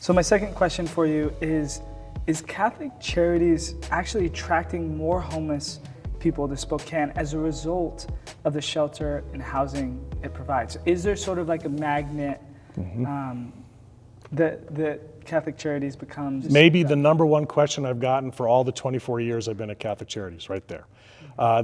So my second question for you is Catholic Charities actually attracting more homeless people to Spokane as a result of the shelter and housing it provides? Is there sort of like a magnet that Catholic Charities becomes? Maybe the number one question I've gotten for all the 24 years I've been at Catholic Charities, right there.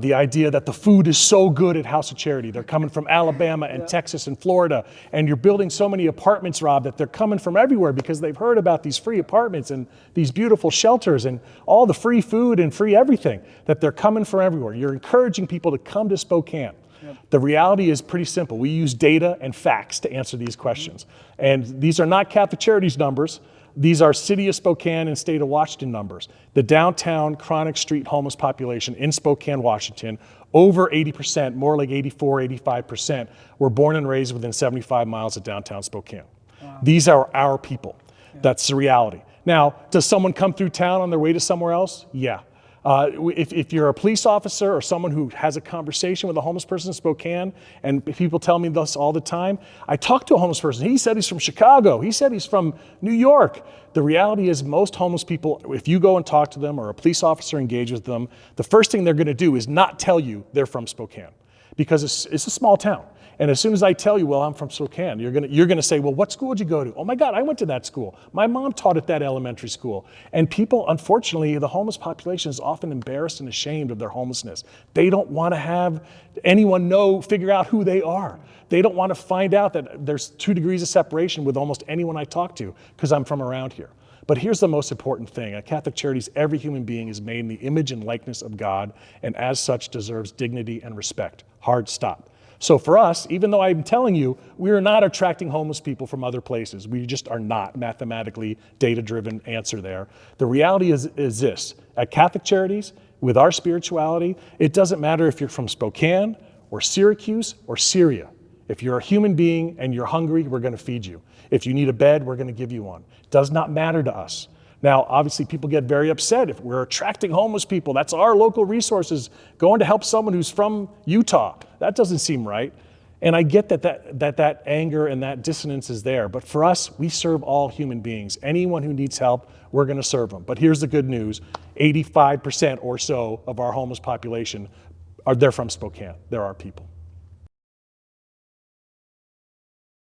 The idea that the food is so good at House of Charity. They're coming from Alabama and Texas and Florida, and you're building so many apartments, Rob, that they're coming from everywhere because they've heard about these free apartments and these beautiful shelters and all the free food and free everything, that they're coming from everywhere. You're encouraging people to come to Spokane. The reality is pretty simple. We use data and facts to answer these questions. And these are not Catholic Charities numbers. These are City of Spokane and State of Washington numbers. The downtown chronic street homeless population in Spokane, Washington, over 80%, more like 84, 85%, were born and raised within 75 miles of downtown Spokane. Wow. These are our people. That's the reality. Now, does someone come through town on their way to somewhere else? Yeah. If you're a police officer or someone who has a conversation with a homeless person in Spokane, and people tell me this all the time, I talked to a homeless person. He said he's from Chicago. He said he's from New York. The reality is most homeless people, if you go and talk to them or a police officer engages with them, the first thing they're going to do is not tell you they're from Spokane, because it's a small town. And as soon as I tell you, well, I'm from Spokane, you're gonna say, well, what school did you go to? Oh my God, I went to that school. My mom taught at that elementary school. And people, unfortunately, the homeless population is often embarrassed and ashamed of their homelessness. They don't want to have anyone figure out who they are. They don't want to find out that there's 2 degrees of separation with almost anyone I talk to because I'm from around here. But here's the most important thing. At Catholic Charities, every human being is made in the image and likeness of God, and as such deserves dignity and respect. Hard stop. So for us, even though I'm telling you, we are not attracting homeless people from other places. We just are not mathematically data-driven answer there. The reality is this. At Catholic Charities, with our spirituality, it doesn't matter if you're from Spokane or Syracuse or Syria. If you're a human being and you're hungry, we're going to feed you. If you need a bed, we're going to give you one. It does not matter to us. Now, obviously, people get very upset if we're attracting homeless people. That's our local resources going to help someone who's from Utah. That doesn't seem right. And I get that anger and that dissonance is there. But for us, we serve all human beings. Anyone who needs help, we're going to serve them. But here's the good news. 85% or so of our homeless population, they're from Spokane. They're our people.